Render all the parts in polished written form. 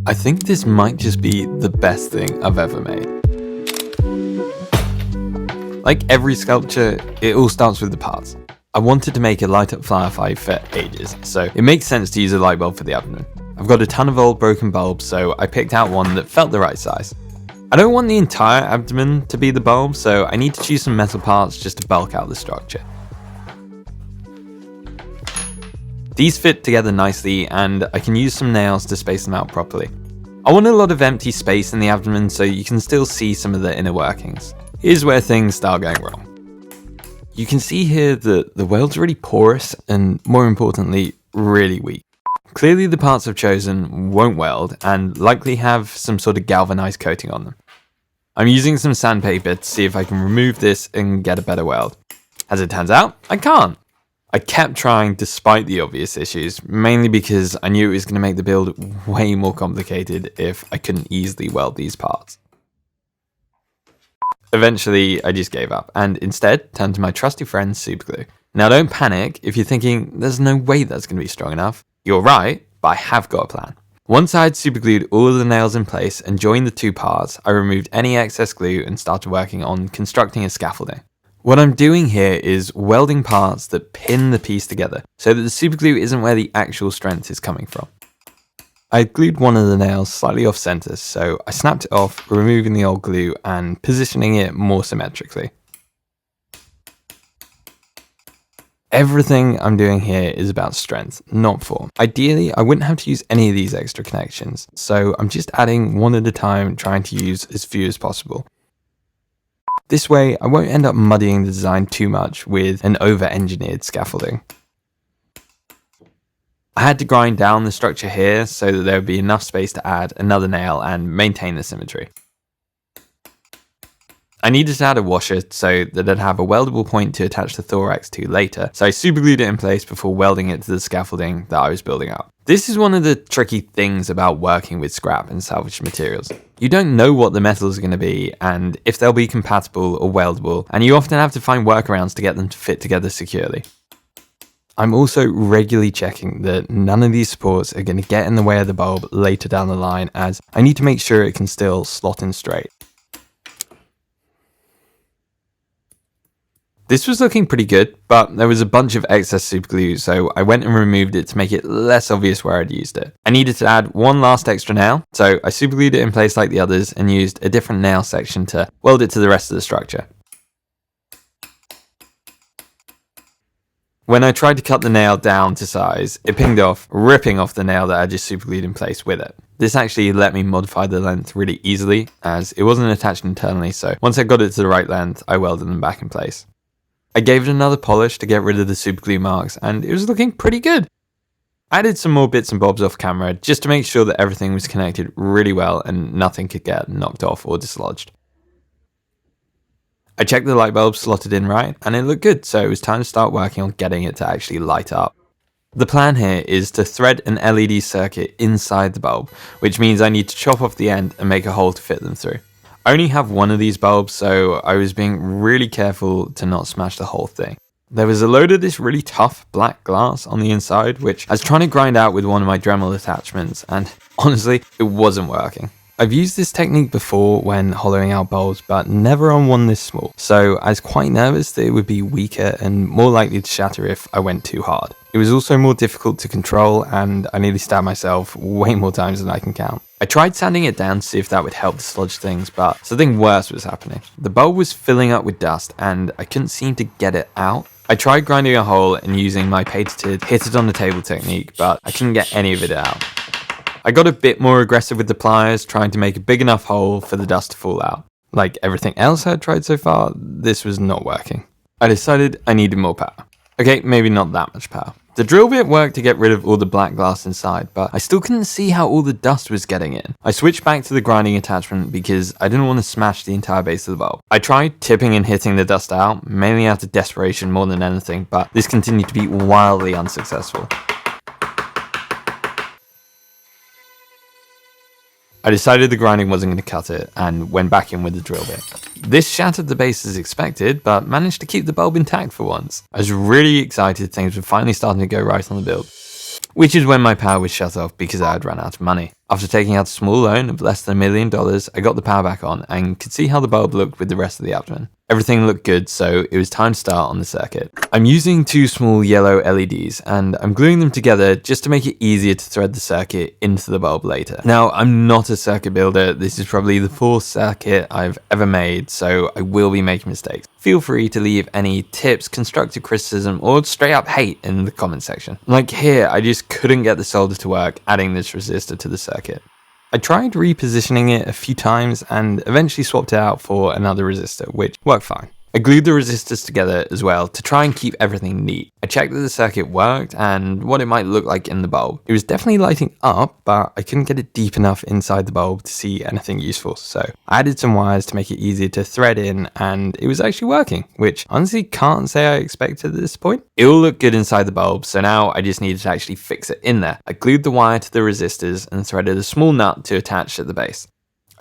I think this might just be the best thing I've ever made. Like every sculpture, it all starts with the parts. I wanted to make a light up Firefly for ages, so it makes sense to use a light bulb for the abdomen. I've got a ton of old broken bulbs, so I picked out one that felt the right size. I don't want the entire abdomen to be the bulb, so I need to choose some metal parts just to bulk out the structure. These fit together nicely, and I can use some nails to space them out properly. I want a lot of empty space in the abdomen so you can still see some of the inner workings. Here's where things start going wrong. You can see here that the weld's really porous and, more importantly, really weak. Clearly the parts I've chosen won't weld and likely have some sort of galvanized coating on them. I'm using some sandpaper to see if I can remove this and get a better weld. As it turns out, I can't. I kept trying despite the obvious issues, mainly because I knew it was going to make the build way more complicated if I couldn't easily weld these parts. Eventually, I just gave up and instead turned to my trusty friend Superglue. Now don't panic if you're thinking there's no way that's going to be strong enough. You're right, but I have got a plan. Once I had superglued all of the nails in place and joined the two parts, I removed any excess glue and started working on constructing a scaffolding. What I'm doing here is welding parts that pin the piece together so that the superglue isn't where the actual strength is coming from. I glued one of the nails slightly off center, so I snapped it off, removing the old glue and positioning it more symmetrically. Everything I'm doing here is about strength, not form. Ideally, I wouldn't have to use any of these extra connections, so I'm just adding one at a time, trying to use as few as possible. This way, I won't end up muddying the design too much with an over-engineered scaffolding. I had to grind down the structure here so that there would be enough space to add another nail and maintain the symmetry. I needed to add a washer so that I'd have a weldable point to attach the thorax to later, so I superglued it in place before welding it to the scaffolding that I was building up. This is one of the tricky things about working with scrap and salvaged materials. You don't know what the metals are going to be and if they'll be compatible or weldable, and you often have to find workarounds to get them to fit together securely. I'm also regularly checking that none of these supports are going to get in the way of the bulb later down the line, as I need to make sure it can still slot in straight. This was looking pretty good, but there was a bunch of excess superglue, so I went and removed it to make it less obvious where I'd used it. I needed to add one last extra nail, so I superglued it in place like the others and used a different nail section to weld it to the rest of the structure. When I tried to cut the nail down to size, it pinged off, ripping off the nail that I just superglued in place with it. This actually let me modify the length really easily, as it wasn't attached internally, so once I got it to the right length, I welded them back in place. I gave it another polish to get rid of the superglue marks, and it was looking pretty good. I added some more bits and bobs off camera just to make sure that everything was connected really well and nothing could get knocked off or dislodged. I checked the light bulb slotted in right, and it looked good, so it was time to start working on getting it to actually light up. The plan here is to thread an LED circuit inside the bulb, which means I need to chop off the end and make a hole to fit them through. I only have one of these bulbs, so I was being really careful to not smash the whole thing. There was a load of this really tough black glass on the inside, which I was trying to grind out with one of my Dremel attachments, and honestly, it wasn't working. I've used this technique before when hollowing out bulbs, but never on one this small, so I was quite nervous that it would be weaker and more likely to shatter if I went too hard. It was also more difficult to control, and I nearly stabbed myself way more times than I can count. I tried sanding it down to see if that would help dislodge things, but something worse was happening. The bulb was filling up with dust, and I couldn't seem to get it out. I tried grinding a hole and using my patented hit it on the table technique, but I couldn't get any of it out. I got a bit more aggressive with the pliers, trying to make a big enough hole for the dust to fall out. Like everything else I had tried so far, this was not working. I decided I needed more power. Okay, maybe not that much power. The drill bit worked to get rid of all the black glass inside, but I still couldn't see how all the dust was getting in. I switched back to the grinding attachment because I didn't want to smash the entire base of the bulb. I tried tipping and hitting the dust out, mainly out of desperation more than anything, but this continued to be wildly unsuccessful. I decided the grinding wasn't going to cut it and went back in with the drill bit. This shattered the base as expected, but managed to keep the bulb intact for once. I was really excited things were finally starting to go right on the build, which is when my power was shut off because I had run out of money. After taking out a small loan of less than $1 million, I got the power back on and could see how the bulb looked with the rest of the abdomen. Everything looked good, so it was time to start on the circuit. I'm using 2 small yellow LEDs and I'm gluing them together just to make it easier to thread the circuit into the bulb later. Now, I'm not a circuit builder. This is probably the 4th circuit I've ever made, so I will be making mistakes. Feel free to leave any tips, constructive criticism, or straight up hate in the comment section. Like here, I just couldn't get the solder to work adding this resistor to the circuit. I tried repositioning it a few times and eventually swapped it out for another resistor, which worked fine. I glued the resistors together as well to try and keep everything neat. I checked that the circuit worked and what it might look like in the bulb. It was definitely lighting up, but I couldn't get it deep enough inside the bulb to see anything useful. So I added some wires to make it easier to thread in and it was actually working, which honestly can't say I expected at this point. It all looked good inside the bulb, so now I just needed to actually fix it in there. I glued the wire to the resistors and threaded a small nut to attach at the base.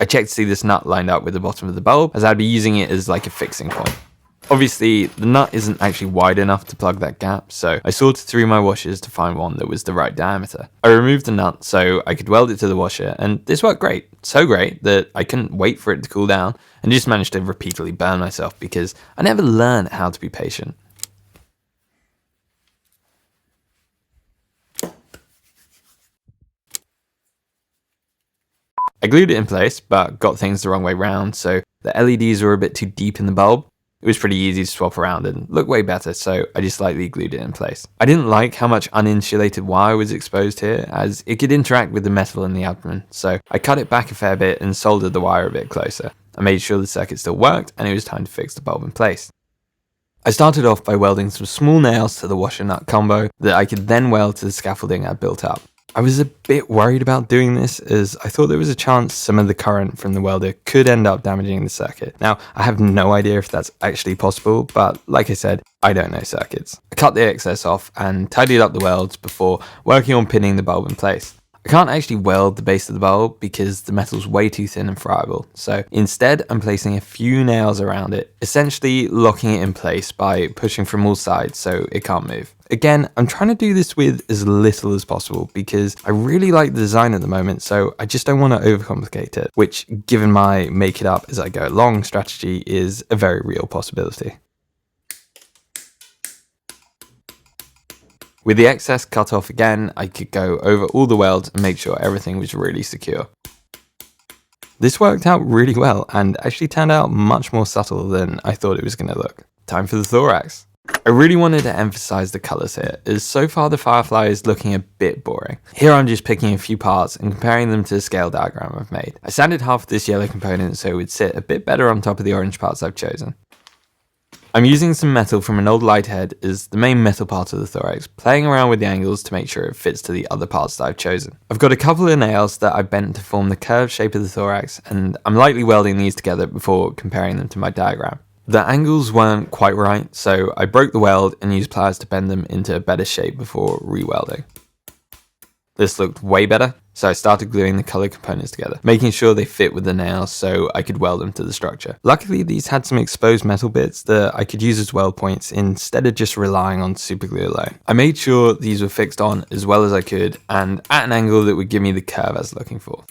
I checked to see this nut lined up with the bottom of the bulb, as I'd be using it as like a fixing point. Obviously, the nut isn't actually wide enough to plug that gap, so I sorted through my washers to find one that was the right diameter. I removed the nut so I could weld it to the washer, and this worked great. So great that I couldn't wait for it to cool down, and just managed to repeatedly burn myself because I never learned how to be patient. I glued it in place, but got things the wrong way round, so the LEDs were a bit too deep in the bulb. It was pretty easy to swap around and look way better, so I just lightly glued it in place. I didn't like how much uninsulated wire was exposed here, as it could interact with the metal in the abdomen, so I cut it back a fair bit and soldered the wire a bit closer. I made sure the circuit still worked, and it was time to fix the bulb in place. I started off by welding some small nails to the washer nut combo that I could then weld to the scaffolding I'd built up. I was a bit worried about doing this as I thought there was a chance some of the current from the welder could end up damaging the circuit. Now, I have no idea if that's actually possible, but like I said, I don't know circuits. I cut the excess off and tidied up the welds before working on pinning the bulb in place. I can't actually weld the base of the bulb because the metal's way too thin and friable, so instead I'm placing a few nails around it, essentially locking it in place by pushing from all sides so it can't move. Again, I'm trying to do this with as little as possible because I really like the design at the moment, so I just don't want to overcomplicate it, which, given my make it up as I go along strategy, is a very real possibility. With the excess cut off again, I could go over all the welds and make sure everything was really secure. This worked out really well and actually turned out much more subtle than I thought it was going to look. Time for the thorax. I really wanted to emphasize the colors here, as so far the Firefly is looking a bit boring. Here I'm just picking a few parts and comparing them to the scale diagram I've made. I sanded half of this yellow component so it would sit a bit better on top of the orange parts I've chosen. I'm using some metal from an old light head as the main metal part of the thorax, playing around with the angles to make sure it fits to the other parts that I've chosen. I've got a couple of nails that I bent to form the curved shape of the thorax, and I'm lightly welding these together before comparing them to my diagram. The angles weren't quite right, so I broke the weld and used pliers to bend them into a better shape before re-welding. This looked way better, so I started gluing the colored components together, making sure they fit with the nails so I could weld them to the structure. Luckily, these had some exposed metal bits that I could use as weld points instead of just relying on super glue alone. I made sure these were fixed on as well as I could and at an angle that would give me the curve I was looking for.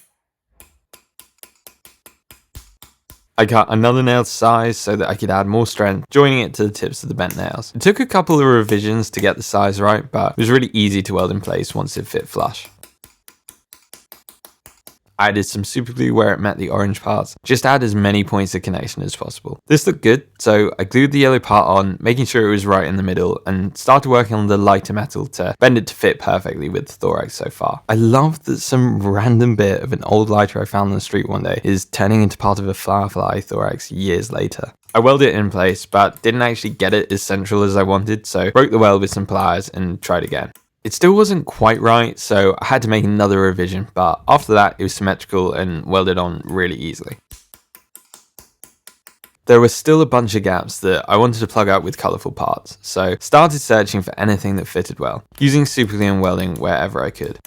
I cut another nail to size so that I could add more strength, joining it to the tips of the bent nails. It took a couple of revisions to get the size right, but it was really easy to weld in place once it fit flush. I added some super glue where it met the orange parts, just add as many points of connection as possible. This looked good, so I glued the yellow part on, making sure it was right in the middle, and started working on the lighter metal to bend it to fit perfectly with the thorax so far. I love that some random bit of an old lighter I found on the street one day is turning into part of a Firefly thorax years later. I welded it in place, but didn't actually get it as central as I wanted, so broke the weld with some pliers and tried again. It still wasn't quite right, so I had to make another revision, but after that it was symmetrical and welded on really easily. There were still a bunch of gaps that I wanted to plug out with colourful parts, so started searching for anything that fitted well, using super glue and welding wherever I could.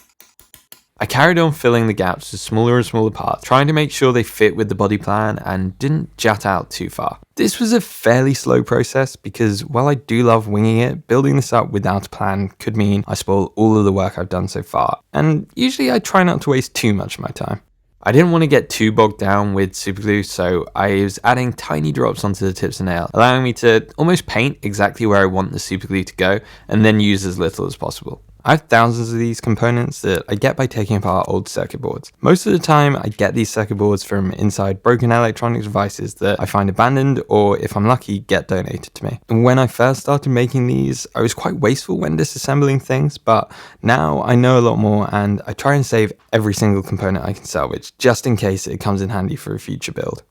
I carried on filling the gaps with smaller and smaller parts, trying to make sure they fit with the body plan and didn't jut out too far. This was a fairly slow process because while I do love winging it, building this up without a plan could mean I spoil all of the work I've done so far, and usually I try not to waste too much of my time. I didn't want to get too bogged down with superglue, so I was adding tiny drops onto the tips of nail, allowing me to almost paint exactly where I want the superglue to go and then use as little as possible. I have thousands of these components that I get by taking apart old circuit boards. Most of the time I get these circuit boards from inside broken electronic devices that I find abandoned or, if I'm lucky, get donated to me. And when I first started making these, I was quite wasteful when disassembling things, but now I know a lot more and I try and save every single component I can salvage, just in case it comes in handy for a future build.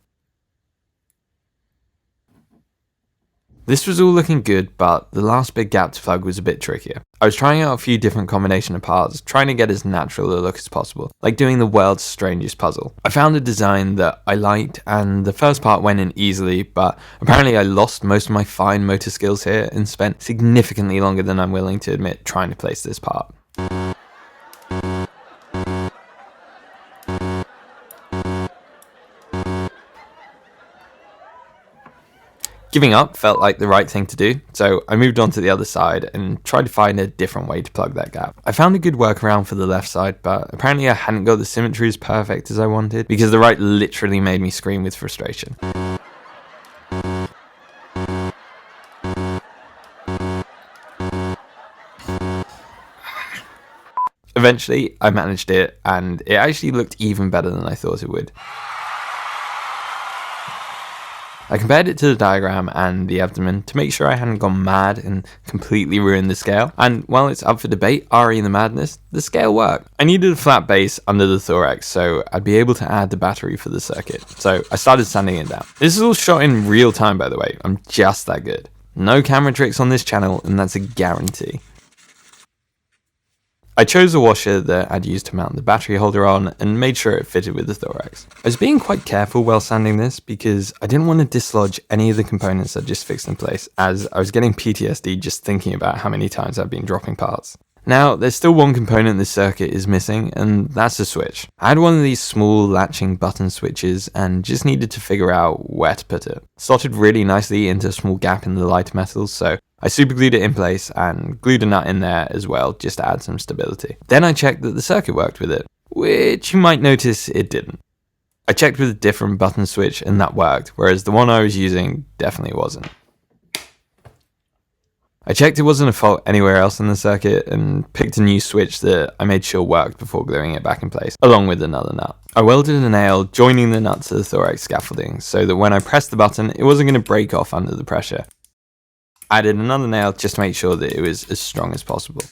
This was all looking good, but the last big gap to plug was a bit trickier. I was trying out a few different combination of parts, trying to get as natural a look as possible, like doing the world's strangest puzzle. I found a design that I liked, and the first part went in easily, but apparently I lost most of my fine motor skills here and spent significantly longer than I'm willing to admit trying to place this part. Giving up felt like the right thing to do, so I moved on to the other side and tried to find a different way to plug that gap. I found a good workaround for the left side, but apparently I hadn't got the symmetry as perfect as I wanted because the right literally made me scream with frustration. Eventually, I managed it, and it actually looked even better than I thought it would. I compared it to the diagram and the abdomen to make sure I hadn't gone mad and completely ruined the scale, and while it's up for debate, RE in the madness, the scale worked. I needed a flat base under the thorax so I'd be able to add the battery for the circuit, so I started sanding it down. This is all shot in real time, by the way. I'm just that good. No camera tricks on this channel, and that's a guarantee. I chose a washer that I'd used to mount the battery holder on and made sure it fitted with the thorax. I was being quite careful while sanding this because I didn't want to dislodge any of the components I'd just fixed in place, as I was getting PTSD just thinking about how many times I'd been dropping parts. Now, there's still one component this circuit is missing, and that's a switch. I had one of these small latching button switches and just needed to figure out where to put it. Slotted really nicely into a small gap in the lighter metals, so I superglued it in place and glued a nut in there as well, just to add some stability. Then I checked that the circuit worked with it, which you might notice it didn't. I checked with a different button switch and that worked, whereas the one I was using definitely wasn't. I checked it wasn't a fault anywhere else in the circuit and picked a new switch that I made sure worked before gluing it back in place, along with another nut. I welded a nail joining the nut to the thorax scaffolding so that when I pressed the button, it wasn't going to break off under the pressure. I added another nail just to make sure that it was as strong as possible.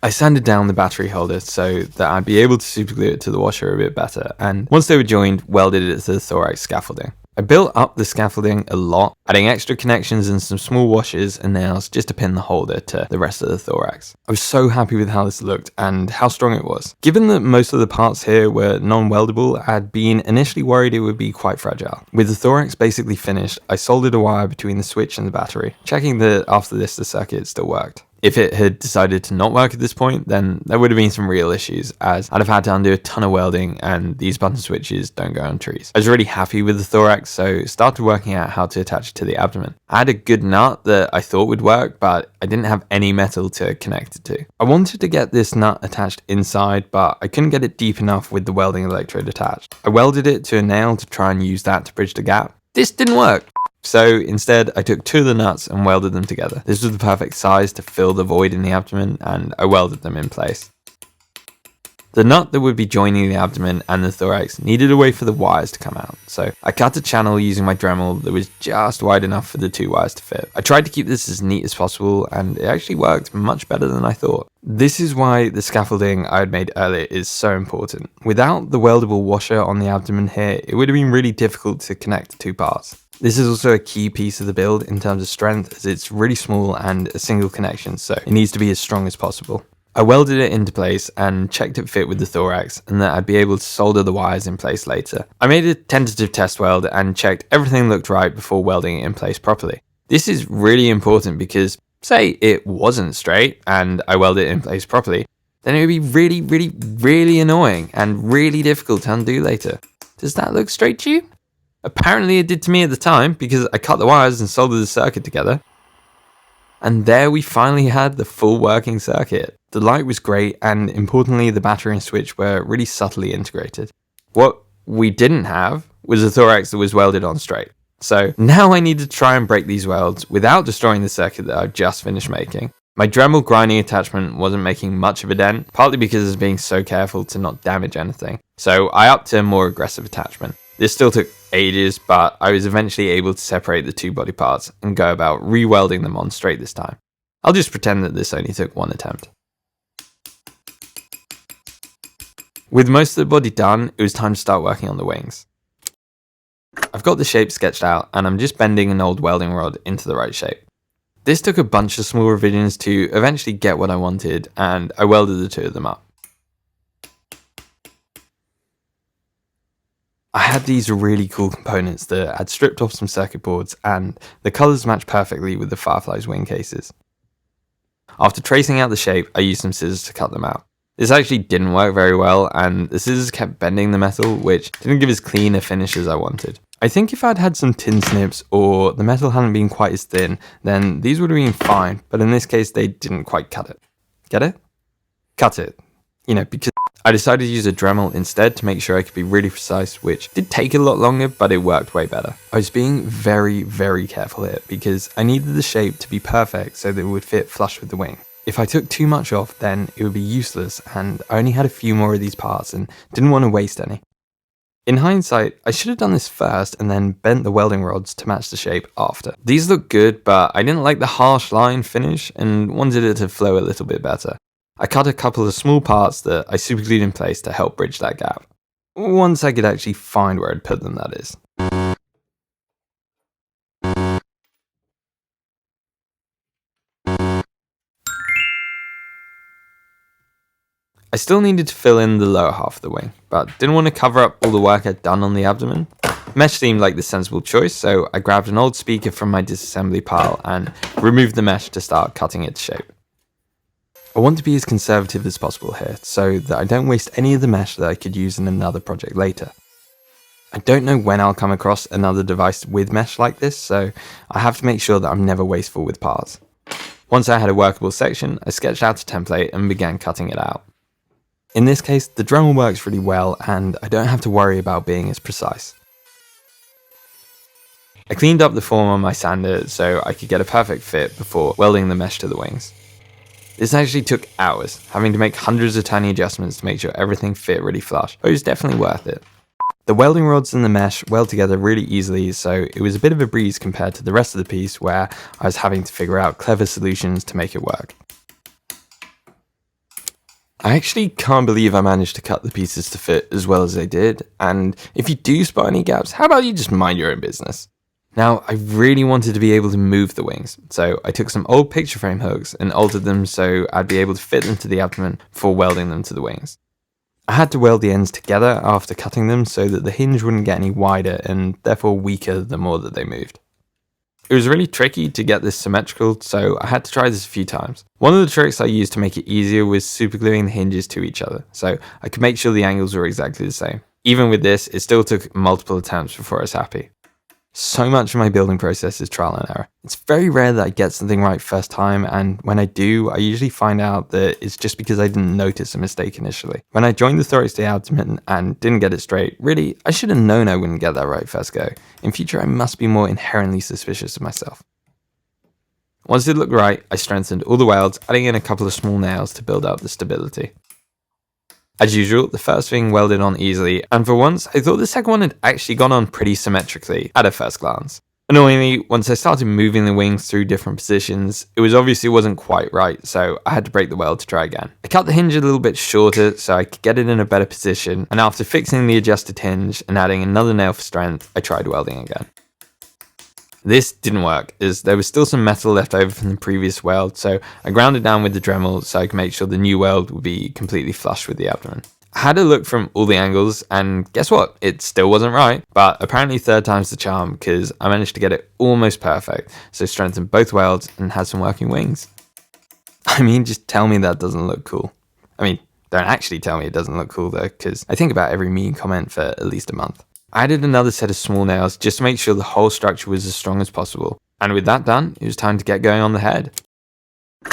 I sanded down the battery holder so that I'd be able to superglue it to the washer a bit better, and once they were joined, welded it to the thorax scaffolding. I built up the scaffolding a lot, adding extra connections and some small washers and nails just to pin the holder to the rest of the thorax. I was so happy with how this looked and how strong it was. Given that most of the parts here were non-weldable, I'd been initially worried it would be quite fragile. With the thorax basically finished, I soldered a wire between the switch and the battery, checking that after this the circuit still worked. If it had decided to not work at this point, then there would have been some real issues, as I'd have had to undo a ton of welding, and these button switches don't go on trees. I was really happy with the thorax, so started working out how to attach it to the abdomen. I had a good nut that I thought would work, but I didn't have any metal to connect it to. I wanted to get this nut attached inside, but I couldn't get it deep enough with the welding electrode attached. I welded it to a nail to try and use that to bridge the gap. This didn't work. So instead, I took two of the nuts and welded them together. This was the perfect size to fill the void in the abdomen, and I welded them in place. The nut that would be joining the abdomen and the thorax needed a way for the wires to come out, so I cut a channel using my Dremel that was just wide enough for the two wires to fit. I tried to keep this as neat as possible, and it actually worked much better than I thought. This is why the scaffolding I had made earlier is so important. Without the weldable washer on the abdomen here, it would have been really difficult to connect the two parts. This is also a key piece of the build in terms of strength, as it's really small and a single connection, so it needs to be as strong as possible. I welded it into place and checked it fit with the thorax and that I'd be able to solder the wires in place later. I made a tentative test weld and checked everything looked right before welding it in place properly. This is really important because, say it wasn't straight and I welded it in place properly, then it would be really, really, really annoying and really difficult to undo later. Does that look straight to you? Apparently it did to me at the time because I cut the wires and soldered the circuit together. And there we finally had the full working circuit. The light was great, and importantly the battery and switch were really subtly integrated. What we didn't have was a thorax that was welded on straight. So now I need to try and break these welds without destroying the circuit that I've just finished making. My Dremel grinding attachment wasn't making much of a dent, partly because I was being so careful to not damage anything. So I upped to a more aggressive attachment. This still took ages, but I was eventually able to separate the two body parts and go about re-welding them on straight this time. I'll just pretend that this only took one attempt. With most of the body done, it was time to start working on the wings. I've got the shape sketched out, and I'm just bending an old welding rod into the right shape. This took a bunch of small revisions to eventually get what I wanted, and I welded the two of them up. I had these really cool components that I'd stripped off some circuit boards, and the colours matched perfectly with the Firefly's wing cases. After tracing out the shape, I used some scissors to cut them out. This actually didn't work very well, and the scissors kept bending the metal, which didn't give as clean a finish as I wanted. I think if I'd had some tin snips or the metal hadn't been quite as thin, then these would have been fine, but in this case they didn't quite cut it. Get it? Cut it. Because I decided to use a Dremel instead to make sure I could be really precise, which did take a lot longer, but it worked way better. I was being very, very careful here because I needed the shape to be perfect so that it would fit flush with the wing. If I took too much off, then it would be useless, and I only had a few more of these parts and didn't want to waste any. In hindsight, I should have done this first and then bent the welding rods to match the shape after. These look good, but I didn't like the harsh line finish and wanted it to flow a little bit better. I cut a couple of small parts that I superglued in place to help bridge that gap. Once I could actually find where I'd put them, that is. I still needed to fill in the lower half of the wing, but didn't want to cover up all the work I'd done on the abdomen. Mesh seemed like the sensible choice, so I grabbed an old speaker from my disassembly pile and removed the mesh to start cutting it to shape. I want to be as conservative as possible here, so that I don't waste any of the mesh that I could use in another project later. I don't know when I'll come across another device with mesh like this, so I have to make sure that I'm never wasteful with parts. Once I had a workable section, I sketched out a template and began cutting it out. In this case, the Dremel works really well, and I don't have to worry about being as precise. I cleaned up the form on my sander so I could get a perfect fit before welding the mesh to the wings. This actually took hours, having to make hundreds of tiny adjustments to make sure everything fit really flush, but it was definitely worth it. The welding rods and the mesh weld together really easily, so it was a bit of a breeze compared to the rest of the piece where I was having to figure out clever solutions to make it work. I actually can't believe I managed to cut the pieces to fit as well as they did, and if you do spot any gaps, how about you just mind your own business? Now, I really wanted to be able to move the wings, so I took some old picture frame hooks and altered them so I'd be able to fit them to the abdomen before welding them to the wings. I had to weld the ends together after cutting them so that the hinge wouldn't get any wider and therefore weaker the more that they moved. It was really tricky to get this symmetrical, so I had to try this a few times. One of the tricks I used to make it easier was supergluing the hinges to each other, so I could make sure the angles were exactly the same. Even with this, it still took multiple attempts before I was happy. So much of my building process is trial and error. It's very rare that I get something right first time, and when I do, I usually find out that it's just because I didn't notice a mistake initially. When I joined the Thorax to the abdomen and didn't get it straight, really, I should have known I wouldn't get that right first go. In future, I must be more inherently suspicious of myself. Once it looked right, I strengthened all the welds, adding in a couple of small nails to build up the stability. As usual, the first thing welded on easily, and for once, I thought the second one had actually gone on pretty symmetrically at a first glance. Annoyingly, once I started moving the wings through different positions, it obviously wasn't quite right, so I had to break the weld to try again. I cut the hinge a little bit shorter so I could get it in a better position, and after fixing the adjusted hinge and adding another nail for strength, I tried welding again. This didn't work, as there was still some metal left over from the previous weld, so I ground it down with the Dremel so I could make sure the new weld would be completely flush with the abdomen. I had a look from all the angles, and guess what? It still wasn't right, but apparently third time's the charm, because I managed to get it almost perfect, so strengthened both welds and had some working wings. I mean, just tell me that doesn't look cool. I mean, don't actually tell me it doesn't look cool though, because I think about every mean comment for at least a month. I added another set of small nails just to make sure the whole structure was as strong as possible. And with that done, it was time to get going on the head.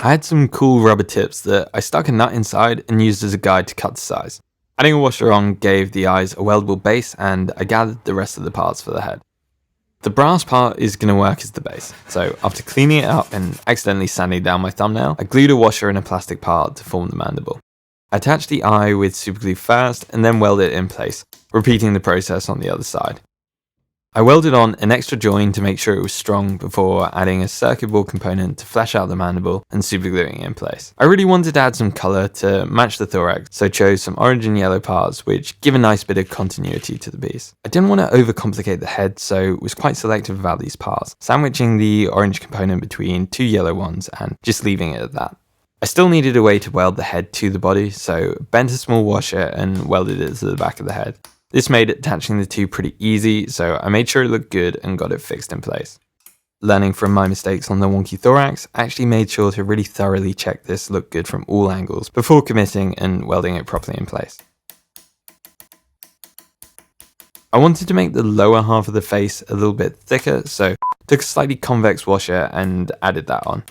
I had some cool rubber tips that I stuck a nut inside and used as a guide to cut to size. Adding a washer on gave the eyes a weldable base, and I gathered the rest of the parts for the head. The brass part is going to work as the base, so after cleaning it up and accidentally sanding down my thumbnail, I glued a washer and a plastic part to form the mandible. I attached the eye with superglue first and then welded it in place, repeating the process on the other side. I welded on an extra join to make sure it was strong before adding a circuit board component to flesh out the mandible and supergluing it in place. I really wanted to add some colour to match the thorax, so chose some orange and yellow parts which give a nice bit of continuity to the piece. I didn't want to overcomplicate the head, so was quite selective about these parts, sandwiching the orange component between two yellow ones and just leaving it at that. I still needed a way to weld the head to the body, so bent a small washer and welded it to the back of the head. This made attaching the two pretty easy, so I made sure it looked good and got it fixed in place. Learning from my mistakes on the wonky thorax, I actually made sure to really thoroughly check this looked good from all angles before committing and welding it properly in place. I wanted to make the lower half of the face a little bit thicker, so took a slightly convex washer and added that on.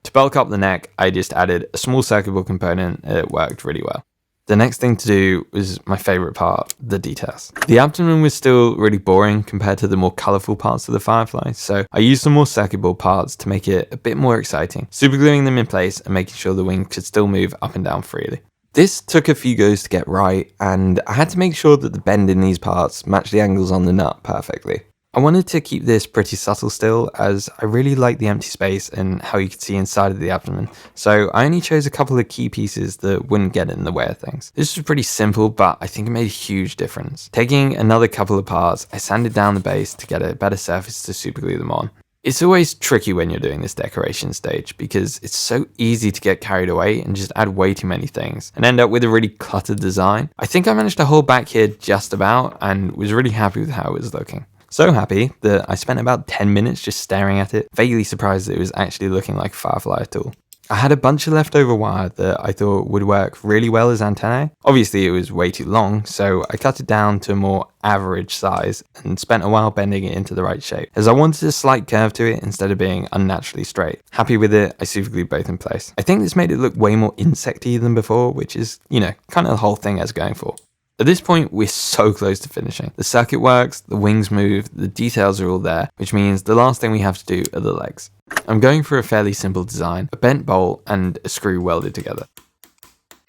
To bulk up the neck, I just added a small circuit board component. It worked really well. The next thing to do was my favourite part, the details. The abdomen was still really boring compared to the more colourful parts of the Firefly, so I used some more circuit board parts to make it a bit more exciting, supergluing them in place and making sure the wing could still move up and down freely. This took a few goes to get right, and I had to make sure that the bend in these parts matched the angles on the nut perfectly. I wanted to keep this pretty subtle still, as I really like the empty space and how you could see inside of the abdomen, so I only chose a couple of key pieces that wouldn't get in the way of things. This was pretty simple, but I think it made a huge difference. Taking another couple of parts, I sanded down the base to get a better surface to superglue them on. It's always tricky when you're doing this decoration stage, because it's so easy to get carried away and just add way too many things and end up with a really cluttered design. I think I managed to hold back here just about and was really happy with how it was looking. So happy that I spent about 10 minutes just staring at it, vaguely surprised that it was actually looking like a Firefly at all. I had a bunch of leftover wire that I thought would work really well as antennae. Obviously it was way too long, so I cut it down to a more average size and spent a while bending it into the right shape, as I wanted a slight curve to it instead of being unnaturally straight. Happy with it, I superglued both in place. I think this made it look way more insecty than before, which is, kind of the whole thing I was going for. At this point, we're so close to finishing. The circuit works, the wings move, the details are all there, which means the last thing we have to do are the legs. I'm going for a fairly simple design, a bent bolt and a screw welded together.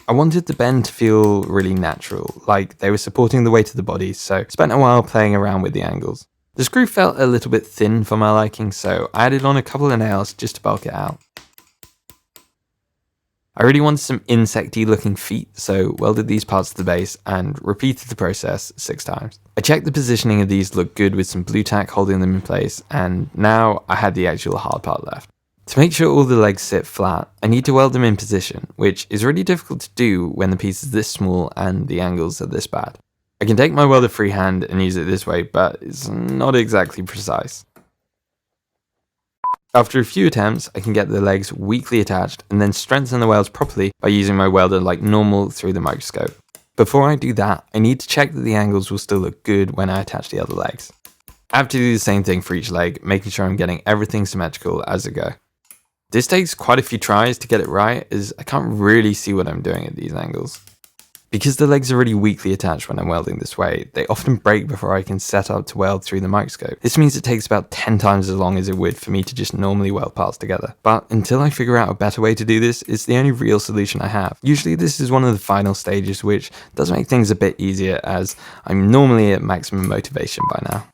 I wanted the bend to feel really natural, like they were supporting the weight of the body, so spent a while playing around with the angles. The screw felt a little bit thin for my liking, so I added on a couple of nails just to bulk it out. I really wanted some insecty looking feet, so welded these parts to the base and repeated the process 6 times. I checked the positioning of these looked good with some blue tack holding them in place, and now I had the actual hard part left. To make sure all the legs sit flat, I need to weld them in position, which is really difficult to do when the piece is this small and the angles are this bad. I can take my welder freehand and use it this way, but it's not exactly precise. After a few attempts, I can get the legs weakly attached and then strengthen the welds properly by using my welder like normal through the microscope. Before I do that, I need to check that the angles will still look good when I attach the other legs. I have to do the same thing for each leg, making sure I'm getting everything symmetrical as I go. This takes quite a few tries to get it right, as I can't really see what I'm doing at these angles. Because the legs are really weakly attached when I'm welding this way, they often break before I can set up to weld through the microscope. This means it takes about 10 times as long as it would for me to just normally weld parts together. But until I figure out a better way to do this, it's the only real solution I have. Usually this is one of the final stages, which does make things a bit easier, as I'm normally at maximum motivation by now.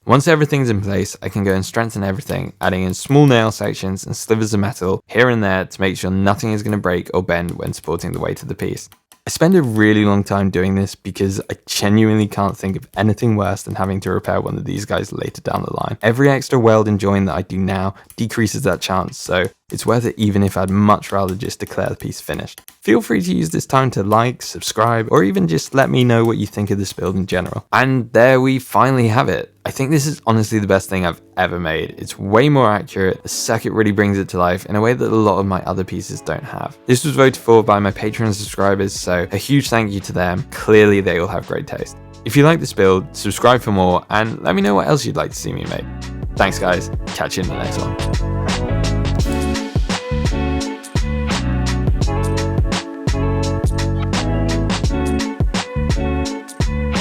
Once everything's in place, I can go and strengthen everything, adding in small nail sections and slivers of metal here and there to make sure nothing is going to break or bend when supporting the weight of the piece. I spend a really long time doing this because I genuinely can't think of anything worse than having to repair one of these guys later down the line. Every extra weld and join that I do now decreases that chance, so It's worth it even if I'd much rather just declare the piece finished. Feel free to use this time to like, subscribe, or even just let me know what you think of this build in general. And there we finally have it. I think this is honestly the best thing I've ever made. It's way more accurate, the circuit really brings it to life in a way that a lot of my other pieces don't have. This was voted for by my Patreon subscribers, so a huge thank you to them. Clearly they all have great taste. If you like this build, subscribe for more, and let me know what else you'd like to see me make. Thanks guys, catch you in the next one.